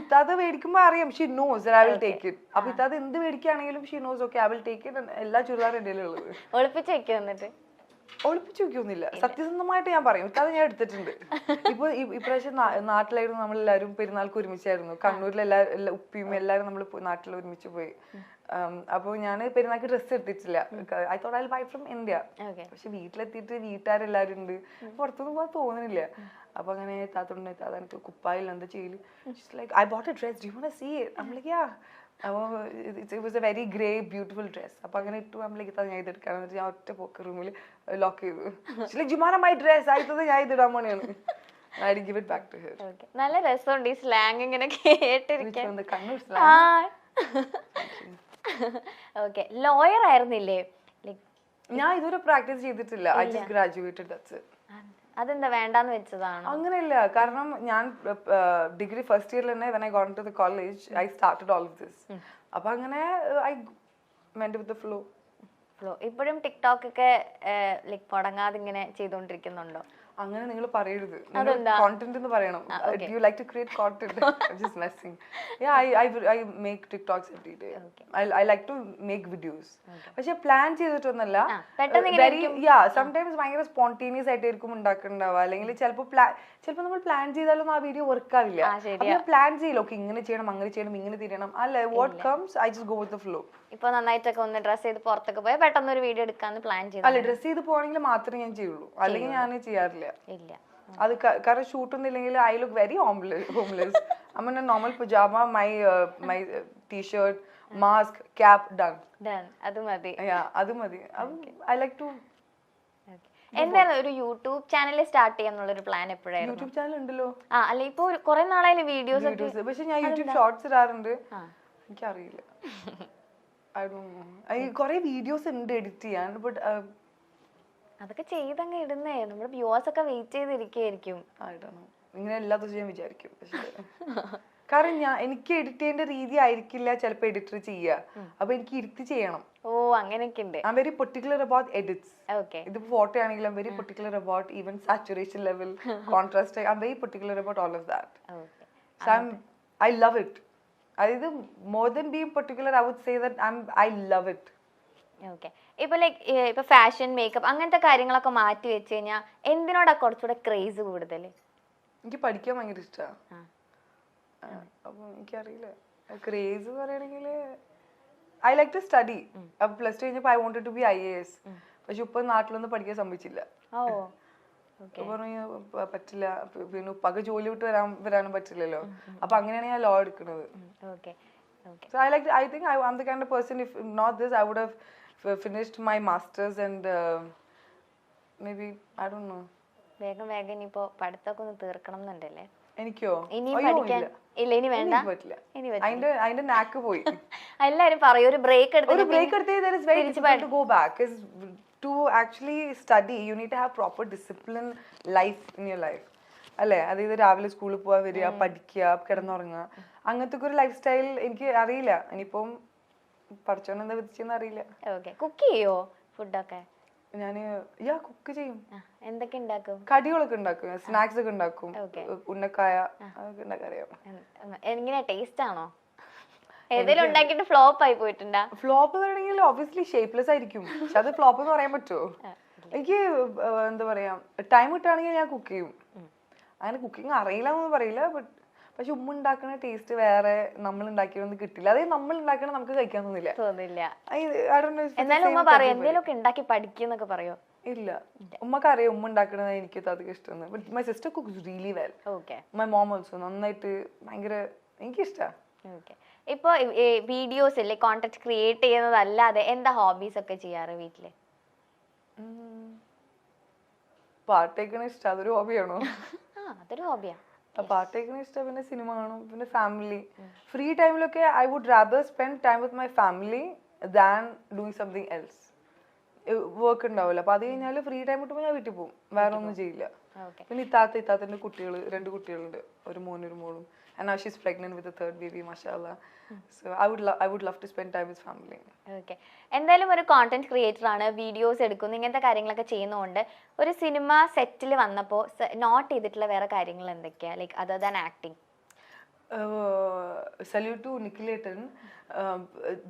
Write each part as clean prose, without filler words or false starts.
ഇത്താത്ത മേടിക്കുമ്പോ അറിയാം she knows I will take it. അപ്പൊ ഇത്താത്ത എന്ത് മേടിക്കുകയാണെങ്കിലും she knows okay I will take it. എല്ലാ ചുരിദാറും എൻ്റെ ഉള്ളത്. ഒളിപ്പിച്ച് വെക്കും. എന്നിട്ട് ഒളിപ്പിച്ചു വെക്കൊന്നുമില്ല, സത്യസന്ധമായിട്ട് ഞാൻ പറയും. ഇത്താത്ത ഞാൻ എടുത്തിട്ടുണ്ട്. ഇപ്പൊ ഇപ്രാവശ്യം നാട്ടിലായിരുന്നു, നമ്മളെല്ലാവരും പെരുന്നാൾക്ക് ഒരുമിച്ചായിരുന്നു. കണ്ണൂരിലെ എല്ലാ ഉപ്പിയും എല്ലാവരും നമ്മൾ നാട്ടിൽ ഒരുമിച്ച് പോയി. അപ്പൊ ഞാൻ പെരുന്നാൾക്ക് ഡ്രസ്സ് എടുത്തിട്ടില്ല. I thought I will bye from India. പക്ഷെ വീട്ടിലെത്തിയിട്ട് വീട്ടുകാരെല്ലാവരും ഉണ്ട്, പുറത്തൊന്നും പോകാൻ തോന്നുന്നില്ല. അപ്പൊ അങ്ങനെ താത്തോണ്ട് താത്ത എനിക്ക് കുപ്പായില്ല എന്താ ചെയ്യല്. Like I bought a dress, do you want to see it? I am like ya. അപ്പോൾ it was a very grey beautiful dress. അപ്പൊ അങ്ങനെ ഇട്ടു. നമ്മളേക്ക് ഞാൻ ഇതെടുക്കാൻ എന്നിട്ട് ഞാൻ ഒറ്റ പോക്ക് റൂമിൽ ലോക്ക് ചെയ്തു. ജുമാന മൈ ഡ്രസ് ആയിട്ടത് ഞാൻ ഇതിടാൻ പോണെയാണ്. I give it back to her. നല്ല രസമുണ്ട് ഈ സ്ലാങ് ഇങ്ങനെ കേട്ടിരിക്കാൻ. കണ്ണൂർ സ്ലാങ്. ഓക്കെ, ലോയർ ആയിരുന്നില്ലേ? ഞാൻ ഇതുവരെ പ്രാക്ടീസ് ചെയ്തിട്ടില്ല. I just graduated, that's it. അതെന്താ വേണ്ടാന്ന് വെച്ചതാണ്? അങ്ങനെയല്ല, കാരണം ഞാൻ ഡിഗ്രി ഫസ്റ്റ് ഇയറിൽ തന്നെ when I got into the college I started all of this. അപ്പൊ അങ്ങനെ I went with the flow. ഇപ്പോഴും ടിക്ടോക്ക് ഒക്കെ ലൈക് മുടങ്ങാതെ ഇങ്ങനെ ചെയ്തുകൊണ്ടിരിക്കുന്നുണ്ടോ? അങ്ങനെ നിങ്ങൾ പറയരുത്, കോണ്ടന്റ് എന്ന് പറയണം. Do you like to create content? I'm just messing. Yeah, I make TikToks every day. I like to make videos. പക്ഷെ പ്ലാൻ ചെയ്തിട്ടൊന്നല്ല. വെരി സംടൈംസ് ഭയങ്കര സ്പോണ്ടേനിയസ് ആയിട്ടായിരിക്കും ഉണ്ടാക്കുന്നുണ്ടാവുക. അല്ലെങ്കിൽ ചിലപ്പോൾ നമ്മൾ പ്ലാൻ ചെയ്താലൊന്നും ആ വീഡിയോ വർക്ക് ആവില്ല. അപ്പൊ പ്ലാൻ ചെയ്യില്ല, ഓക്കെ ഇങ്ങനെ ചെയ്യണം അങ്ങനെ ചെയ്യണം ഇങ്ങനെ തിരിയണം. അല്ലെ, what comes I just go with the flow. ഇപ്പൊ നന്നായിട്ടൊക്കെ ഒന്ന് ഡ്രസ് ചെയ്ത് പുറത്തൊക്കെ പോയാൽ പെട്ടെന്ന് ഒരു വീഡിയോ എടുക്കാന്ന് പ്ലാൻ ചെയ്തു. അല്ല, ഡ്രസ് ചെയ്ത് പോകണമെങ്കിൽ മാത്രമേ ഞാൻ ചെയ്യുള്ളൂ, അല്ലെങ്കിൽ ഞാൻ ചെയ്യാറില്ല. അത് കാരണം ഷൂട്ടൊന്നും ഇല്ലെങ്കിൽ I look very homeless. I'm in a normal pajama, my t-shirt, mask, cap, done. അത് മതി. അത് മതി. I like to. എന്താണ് ഒരു യൂട്യൂബ് ചാനൽ സ്റ്റാർട്ട് ചെയ്യാന്നുള്ള ഒരു പ്ലാൻ എപ്പോഴായിരുന്നു? യൂട്യൂബ് ചാനൽ ഉണ്ടല്ലോ. അല്ല ഇപ്പൊ കുറെ നാളായാലും വീഡിയോസ്. പക്ഷെ ഞാൻ യൂട്യൂബ് ഷോർട്സ് ഇടാറുണ്ട്. എനിക്കറിയില്ല, ഐ ഡോണ്ട് നോ. കുറെ വീഡിയോസ് ഉണ്ട് എഡിറ്റ് ചെയ്യാൻ, ബട്ട് അതൊക്കെ ചെയ്തങ്ങ് ഇടുന്നേ. നമ്മുടെ വ്യൂവേഴ്സ് ഒക്കെ വെയിറ്റ് ചെയ്തിരിക്കുകയായിരിക്കും. ഇങ്ങനെ എല്ലാ ദിവസവും ഞാൻ വിചാരിക്കും. കാരണം എനിക്ക് എഡിറ്റ് ചെയ്യേണ്ട രീതി ആയിരിക്കില്ല ചിലപ്പോൾ എഡിറ്റർ ചെയ്യുക. അപ്പൊ എനിക്ക് ഇരുത്തി ചെയ്യണം. ഓ, അങ്ങനെയൊക്കെ ഉണ്ട്. I am very particular about edits. ഇതിപ്പോ ഫോട്ടോ ആണെങ്കിലും I am very particular about even saturation level, contrast. I am very particular about all of that. So I love it. അതായത് more than being particular, I would say that I love it. Okay, ഇപ്പൊ like ഇപ്പൊ fashion, makeup അങ്ങനത്തെ കാര്യങ്ങളൊക്കെ മാറ്റി വെച്ച് കഴിഞ്ഞാൽ എന്തിനോടാ കുറച്ചുകൂടെ craze കൂടുതൽ? എനിക്ക് പഠിക്കാൻ ഭയങ്കര ഇഷ്ടമാണ്. അപ്പൊ എനിക്കറിയില്ല, ക്രേസ് പറയണെങ്കിൽ ഐ ലൈക്ക് ടു സ്റ്റഡി. അപ്പൊ പ്ലസ് ടു കഴിഞ്ഞപ്പോ I wanted to be IAS. പക്ഷെ ഇപ്പൊ നാട്ടിലൊന്നും പഠിക്കാൻ സമ്മതിച്ചില്ല. പറഞ്ഞു പറ്റില്ല, പിന്നെ ഉപ്പാക്ക് ജോലി വിട്ട് വരാനും പറ്റില്ലല്ലോ. അപ്പൊ അങ്ങനെയാണ് ഞാൻ ലോ എടുക്കുന്നത്. So I think I'm the kind of person, if not this I would have finished my masters and maybe I don't know. വേഗം ഇനിയിപ്പോ പഠിത്തമൊക്കെ ഒന്ന് തീർക്കണം എന്നുണ്ടല്ലേ? എനിക്കോ? ഇനി പഠിക്കാൻ ഇല്ല, ഇനി വേണ്ട. അതിന്റെ നാക്ക് പോയി. എല്ലാരും പറയും ഒരു ബ്രേക്ക് എടുത്ത് there is very difficult to go back. Is to actually study you need to have proper discipline life in your life. അല്ലേ? അതായത് രാവിലെ സ്കൂളിൽ പോവാ, വരിക, പഠിക്കുക, കിടന്നുറങ്ങുക, അങ്ങനത്തെ ഒരു ലൈഫ് സ്റ്റൈൽ എനിക്ക് അറിയില്ല. ഇനിയിപ്പം പഠിച്ചോണ്ട് എന്താ വിധിച്ചെന്ന് അറിയില്ല. കുക്ക് ചെയ്യോ? ഫുഡൊക്കെ ഞാന് കുക്ക് ചെയ്യും. എന്തൊക്കെ ഉണ്ടാക്കും? കടികളൊക്കെ ഉണ്ടാക്കും, സ്നാക്സ് ഒക്കെ ഉണ്ടാക്കും, ഉന്നക്കായ അതൊക്കെ ഉണ്ടാക്കാൻ അറിയാം. എങ്ങനെയാ, ടേസ്റ്റ് ആണോ? ഏതെങ്കിലും ഉണ്ടാക്കിയിട്ട് ഫ്ലോപ്പ് ആയി പോയിട്ടുണ്ടാ? ഫ്ലോപ്പ് പറയണെങ്കിൽ ഒബ്വിയസ്ലി ഷേപ്പ്ലെസ് ആയിരിക്കും. പക്ഷെ അത് ഫ്ലോപ്പ് എന്ന് പറയാൻ പറ്റുമോ? എനിക്ക് എന്താ പറയാ, ടൈം കിട്ടുകയാണെങ്കിൽ ഞാൻ കുക്ക് ചെയ്യും. അങ്ങനെ കുക്കിംഗ് അറിയില്ല എന്നൊന്നും പറയില്ല, പക്ഷെ ഉമ്മ ഉണ്ടാക്കുന്ന ടേസ്റ്റ് വേറെ, നമ്മൾ ഉണ്ടാക്കിയൊന്നും കിട്ടില്ല. അതായത് നമ്മൾ ഉണ്ടാക്കണ നമുക്ക് കഴിക്കാൻ തോന്നില്ല. ഇല്ല, ഉമ്മക്ക് അറിയാം ഉമ്മ ഉണ്ടാക്കണത് എനിക്ക് അധികം ഇഷ്ടമാണ്. But my sister cooks really well. My mom also നന്നായിട്ട്, ഭയങ്കര എനിക്കിഷ്ടമാണ്. ഇപ്പൊ വീഡിയോസ് അല്ലേ, കോണ്ടന്റ് ക്രിയേറ്റ് ചെയ്യുന്നതല്ലാതെ എന്താ ഹോബീസ് ഒക്കെ ചെയ്യാറ് വീട്ടില്? പാട്ടേക്കണ ഇഷ്ടം, അതൊരു ഹോബിയാണോ? അതൊരു ഹോബിയാ. പാട്ടേക്കണ ഇഷ്ടം, പിന്നെ സിനിമ കാണും, പിന്നെ ഫാമിലി. ഫ്രീ ടൈമിലൊക്കെ I would rather spend time with my family than doing something else. Work ഉണ്ടാവില്ല. അപ്പൊ അത് കഴിഞ്ഞാല് ഫ്രീ ടൈം കിട്ടുമ്പോൾ ഞാൻ വീട്ടിൽ പോകും, വേറെ ഒന്നും ചെയ്യില്ല. പിന്നെ ഇത്താത്തന്റെ കുട്ടികൾ, 2 കുട്ടികളുണ്ട്, ഒരു മോനും ഒരു മോളും. And now she's pregnant with the 3rd baby, mashallah. So I would love to spend time with family. Okay. എന്തായാലും ഒരു കോണ്ടന്റ് ക്രിയേറ്റർ ആണ്, വീഡിയോസ് എടുക്കുന്നു, ഇങ്ങനത്തെ കാര്യങ്ങളൊക്കെ ചെയ്യുന്നതുകൊണ്ട് ഒരു സിനിമ സെറ്റിൽ വന്നപ്പോൾ നോട്ട് ചെയ്തിട്ടുള്ള വേറെ കാര്യങ്ങൾ എന്തൊക്കെയാ, like other than acting? Salute to നിഖിലേട്ടൻ.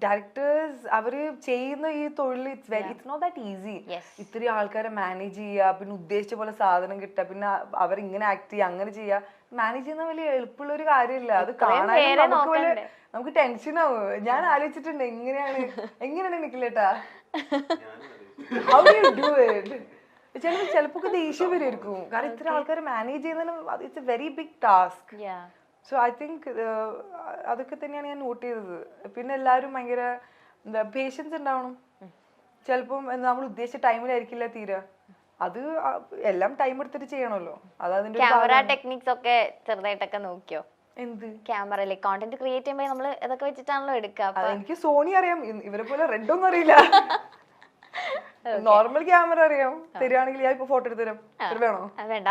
ഡയറക്ടേഴ്സ് അവര് ചെയ്യുന്ന ഈ തൊഴിൽ ഇറ്റ്സ് നോട്ട് ദാറ്റ് ഈസി. ഇത്രയും ആൾക്കാരെ മാനേജ് ചെയ്യുക, പിന്നെ ഉദ്ദേശിച്ച പോലെ സാധനം കിട്ടുക, പിന്നെ അവരിങ്ങനെ ആക്ട് ചെയ്യുക, അങ്ങനെ ചെയ്യുക. മാനേജ് ചെയ്യുന്ന വലിയ എളുപ്പമുള്ള ഒരു കാര്യമില്ല. അത് കാണാൻ നമുക്ക് ടെൻഷൻ ആവും. ഞാൻ ആലോചിച്ചിട്ടുണ്ട് എങ്ങനെയാണ് നിഖിലേട്ടാ how do you do it. ചിലപ്പോ ദേഷ്യം വരുമായിരിക്കും, കാരണം ഇത്ര ആൾക്കാരെ മാനേജ് ചെയ്യുന്നതിന് it's a very big task. So I think അതൊക്കെ തന്നെയാണ് ഞാൻ നോട്ട് ചെയ്തത്. പിന്നെ എല്ലാവരും ഭയങ്കര എന്താ പേഷ്യൻസ് ഉണ്ടാവണം. ചിലപ്പം നമ്മൾ ഉദ്ദേശിച്ച ടൈമിലായിരിക്കില്ല തീരെ. അത് എല്ലാം ടൈം എടുത്തിട്ട് ചെയ്യണമല്ലോ. അതതിന്റെ ക്യാമറ ടെക്നിക്സ് ഒക്കെ ചെറുതായിട്ടൊക്കെ നോക്കിയോ? എന്ത് ക്യാമറയിലെ കോണ്ടന്റ് ക്രിയേറ്റ് ചെയ്യുമ്പോൾ നമ്മള് ഇതൊക്കെ വെച്ചിട്ടാണല്ലോ എടുക്കുക. എനിക്ക് സോണി അറിയാം, ഇവരെ പോലെ റെഡ് ഒന്നും അറിയില്ല. നോർമൽ ക്യാമറ അറിയാം. തരുവാണെങ്കിൽ ഞാൻ ഇപ്പൊ ഫോട്ടോ എടുത്ത് തരാം. വേണോ? വേണ്ട.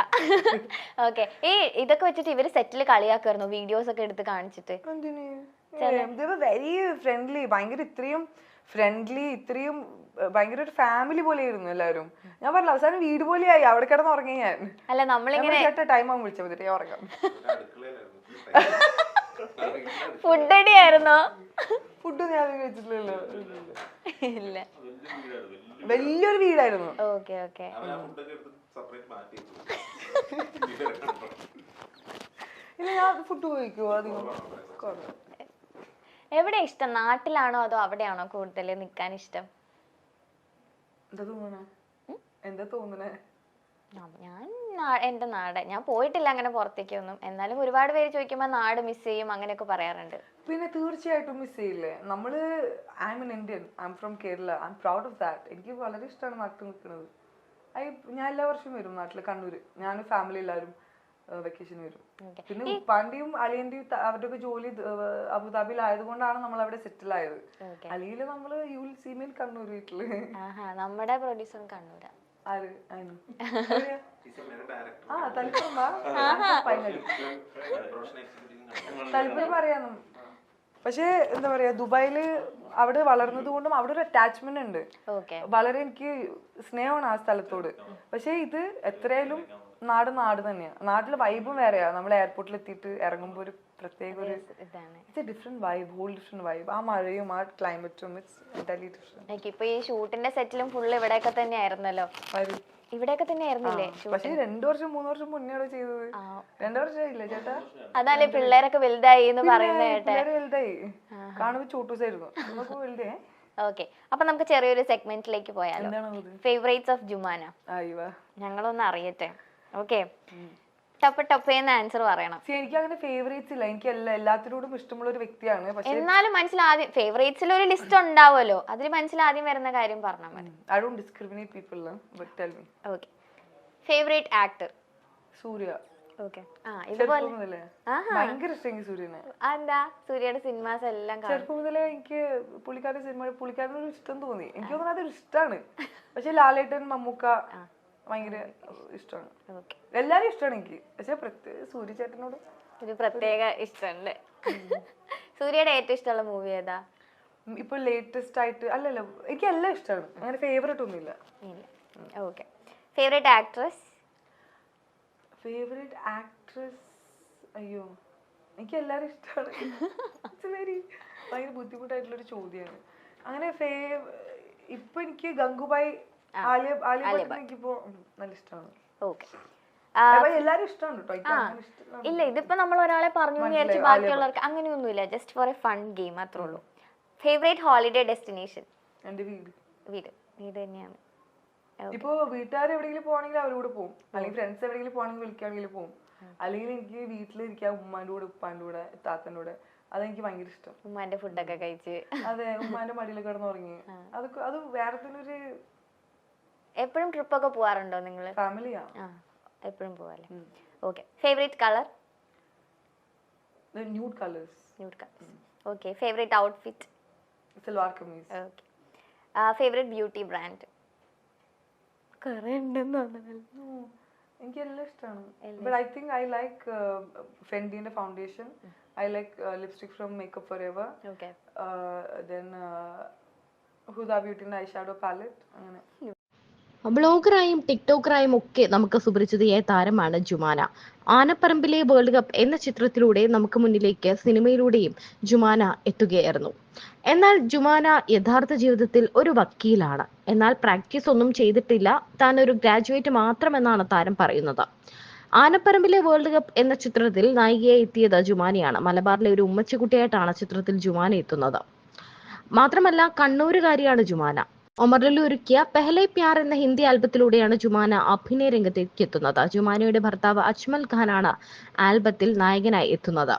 ഓക്കെ. ഈ ഇതൊക്കെ വെച്ചിട്ട് ഇവര് സെറ്റിൽ കളിയാക്കുമായിരുന്നു, വീഡിയോസ് ഒക്കെ എടുത്ത് കാണിച്ചിട്ട്. വെരി ഫ്രണ്ട്ലി, ഭയങ്കര ഇത്രയും ഫ്രണ്ട്ലി, ഇത്രയും ഭയങ്കര ഒരു ഫാമിലി പോലെ ആയിരുന്നു എല്ലാവരും. ഞാൻ പറഞ്ഞു അവസാനം വീട് പോലെയായി. അവിടെ കിടന്ന് ഉറങ്ങി ഞാൻ. അല്ല നമ്മളിങ്ങനെ ടൈം ആകുമ്പോൾ വിളിച്ചാൽ മതി, ഞാൻ ഉറങ്ങാം. ഫുഡ് അടി ആയിരുന്നോ? ഫുഡ് ഞാൻ കഴിച്ചിട്ടില്ലല്ലോ. ഇല്ല, വലിയൊരു വീടായിരുന്നു. Okay okay. ഇല്ല, ഞാൻ ഫുഡ് കഴിക്കുമോ അധികം? എവിടെ ഇഷ്ടം, നാട്ടിലാണോ അതോ അവിടെയാണോ കൂടുതൽ നിക്കാൻ ഇഷ്ടം? എന്താ തോന്നണേ? ഞാൻ എന്റെ നാട്, ഞാൻ പോയിട്ടില്ല അങ്ങനെ പുറത്തേക്കൊന്നും. എന്നാലും ഒരുപാട് പേര് ചോദിക്കുമ്പോ നാട് മിസ് ചെയ്യും അങ്ങനെയൊക്കെ പറയാറുണ്ട്. പിന്നെ തീർച്ചയായിട്ടും മിസ് ചെയ്യില്ലേ നമ്മള്. I M an Indian, I am from Kerala, I am proud of that. എനിക്ക് വളരെ ഇഷ്ടമാണ് നാട്ടിൽ നിൽക്കുന്നത്. ഞാൻ എല്ലാ വർഷവും വരും നാട്ടില്, കണ്ണൂര്. ഞാൻ ഫാമിലി എല്ലാവരും വെക്കേഷൻ വരും. പിന്നെ ഉപ്പാന്റെയും അളിയന്റെയും അവരുടെ ഒക്കെ ജോലി അബുദാബിയിൽ ആയതുകൊണ്ടാണ് നമ്മൾ അവിടെ സെറ്റിൽ ആയത്. അല്ലെങ്കിൽ നമ്മള് you will see me in Kannur വീട്ടില്. നമ്മുടെ പ്രൊഡ്യൂസർ കണ്ണൂരാ. താല്പര്യം പറയാനും. പക്ഷെ എന്താ പറയാ, ദുബായില് അവിടെ വളർന്നത് കൊണ്ടും അവിടെ ഒരു അറ്റാച്ച്മെന്റ് ഉണ്ട്. വളരെ എനിക്ക് സ്നേഹമാണ് ആ സ്ഥലത്തോട്. പക്ഷെ ഇത് എത്രയായാലും നാട് തന്നെയാ. നാട്ടിലെ വൈബും വേറെയാ. നമ്മൾ എയർപോർട്ടിൽ എത്തിയിട്ട് ഇറങ്ങുമ്പോൾ ഒരു പ്രത്യേക ഒരു it's a different vibe, whole different vibe. ആ മഴയും ആ ക്ലൈമറ്റും ഇറ്റ്സ് എൻറ്റയർലി ഡിഫറെന്റ്. ഇപ്പൊ ഈ ഷൂട്ടിന്റെ സെറ്റിലും ഫുള്ള് ഇവിടെയൊക്കെ തന്നെ ആയിരുന്നല്ലോ. ഇവിടെയൊക്കെ തന്നെ ആയിരുന്നില്ലേ? പക്ഷേ 2 വർഷം 3 വർഷം മുന്നേ ചെയ്തത്. 2 വർഷമായില്ലേ ചേട്ടാ? അതല്ലേ പിള്ളേരൊക്കെ വലുതായി എന്ന് പറയുന്നത്. വലുതായി കാണുമ്പോ ചോട്ടൂസായിരുന്നു. വലുതേ. ഓക്കെ, അപ്പൊ നമുക്ക് ചെറിയൊരു സെഗ്മെന്റിലേക്ക് പോയാലോ? Favourites of Jumana. ഞങ്ങളൊന്ന് അറിയട്ടെ. ഓക്കെ, ടപ്പേന്ന് ആൻസർ പറയണം. എനിക്ക് അങ്ങനെ ഫേവറേറ്റ്സ് ഇല്ല. എനിക്ക് എല്ലാത്തിനോടും ഇഷ്ടമുള്ള ഒരു വ്യക്തിയാണ്. എന്നാലും മനസ്സിലാദ്യം ഫേവറേറ്റ്സിൽ ഒരു ലിസ്റ്റ് ഉണ്ടാവുമല്ലോ, അതിൽ മനസ്സിലാദ്യം വരുന്ന കാര്യം പറഞ്ഞാൽ മതി. I don't discriminate people, but tell me. Okay. Favorite actor? Surya. Okay. ഇതുപോലെ ഭയങ്കര ഇഷ്ടം സൂര്യനെ. എന്താ? സൂര്യയുടെ സിനിമാസ് എല്ലാം ചെറുപ്പം മുതലേ എനിക്ക് പുള്ളിക്കാരനൊരു ഇഷ്ടം തോന്നി. എനിക്ക് തോന്നുന്നത് അതൊരു ഇഷ്ടമാണ്. പക്ഷെ ലാലേട്ടൻ, മമ്മൂക്ക ഭയങ്കര ഇഷ്ടമാണ്. എല്ലാരും ഇഷ്ടമാണ് എനിക്ക്. പക്ഷെ സൂര്യ ചേട്ടനോട് ഒരു പ്രത്യേക ഇഷ്ടമുണ്ട്. സൂര്യയുടെ ഏറ്റവും ഇഷ്ടമുള്ള മൂവി ഏതാ? ഇപ്പൊ ലേറ്റസ്റ്റ് ആയിട്ട് അല്ലല്ലോ, എനിക്ക് എല്ലാം ഇഷ്ടമാണ്. അങ്ങനെ ഫേവറേറ്റ് ഒന്നുമില്ല. Okay. Favourite actress? Favourite actress, അയ്യോ എനിക്ക് എല്ലാരും ഇഷ്ടമാണ്. ഭയങ്കര ബുദ്ധിമുട്ടായിട്ടുള്ളൊരു ചോദ്യമാണ്. അങ്ങനെ ഇപ്പൊ എനിക്ക് ഗംഗുബായി, ആലിയ എനിക്കിപ്പോ നല്ല ഇഷ്ടമാണ്. എല്ലാരും ഇഷ്ടമാണ് കേട്ടോ. ഇല്ല, ഇതിപ്പോ നമ്മൾ ഒരാളെ പറഞ്ഞു വിചാരിച്ച് ബാക്കിയുള്ളവർക്ക് അങ്ങനെയൊന്നുമില്ല. Just for A fun game അത്രേ ഉള്ളൂ. Favourite holiday destination? എന്റെ വീട് തന്നെയാണ്. ഇപ്പൊ വീട്ടുകാർ എവിടെയെങ്കിലും പോകണമെങ്കിൽ അവരോട് പോകും, അല്ലെങ്കിൽ ഫ്രണ്ട്സ് എവിടെയെങ്കിലും പോകണമെങ്കിൽ വിളിക്കുകയാണെങ്കിൽ പോകും. അല്ലെങ്കിൽ എനിക്ക് വീട്ടിലിരിക്കാം ഉമ്മാന്റെ കൂടെ, ഉപ്പാന്റെ കൂടെ, താത്തന്റെ കൂടെ. അതെനിക്ക് ഭയങ്കര ഇഷ്ടം. ഉമ്മാന്റെ ഫുഡൊക്കെ കഴിച്ച്. അതെ, ഉമ്മാന്റെ മടിയിൽ കിടന്നുറങ്ങി. അത് വേറെ തന്നെ ഒരു. എപ്പോഴും ട്രിപ്പ് ഒക്കെ പോവാറുണ്ടോ നിങ്ങള്? ഫാമിലിയാ. എപ്പോഴും പോവാല്ലേ? Okay. Favourite colour? Nude colours. Okay. Favourite outfit? Salwar kameez. Okay. Favourite beauty brand? കുറേ ഉണ്ടെന്ന് തോന്നുന്നു. എനിക്ക് എല്ലാം ഇഷ്ടമാണ്. But I think I like ഫെൻഡിന്റെ foundation. I like lipstick from makeup forever. Then Huda ബ്യൂട്ടിന്റെ ഐ ഷാഡോ പാലറ്റ്. അങ്ങനെ ബ്ലോഗറായും ടിക്ടോക്കറായും ഒക്കെ നമുക്ക് സുപരിചിതയായ താരമാണ് ജുമാന. ആനപ്പറമ്പിലെ വേൾഡ് കപ്പ് എന്ന ചിത്രത്തിലൂടെ നമുക്ക് മുന്നിലേക്ക് സിനിമയിലൂടെയും ജുമാന എത്തുകയായിരുന്നു. എന്നാൽ ജുമാന യഥാർത്ഥ ജീവിതത്തിൽ ഒരു വക്കീലാണ്. എന്നാൽ പ്രാക്ടീസ് ഒന്നും ചെയ്തിട്ടില്ല, താൻ ഒരു ഗ്രാജുവേറ്റ് മാത്രമെന്നാണ് താരം പറയുന്നത്. ആനപ്പറമ്പിലെ വേൾഡ് കപ്പ് എന്ന ചിത്രത്തിൽ നായികയായി എത്തിയത് ജുമാനയാണ്. മലബാറിലെ ഒരു ഉമ്മച്ചിക്കുട്ടിയായിട്ടാണ് ചിത്രത്തിൽ ജുമാന എത്തുന്നത്. മാത്രമല്ല കണ്ണൂരുകാരിയാണ് ജുമാന. ഒമർ ലുലു ഒരുക്കിയ പെഹ്ലെ പ്യാർ എന്ന ഹിന്ദി ആൽബത്തിലൂടെയാണ് ജുമാന അഭിനയ രംഗത്തേക്ക് എത്തുന്നത്. ജുമാനയുടെ ഭർത്താവ് അജ്മൽ ഖാനാണ് ആൽബത്തിൽ നായകനായി എത്തുന്നത്.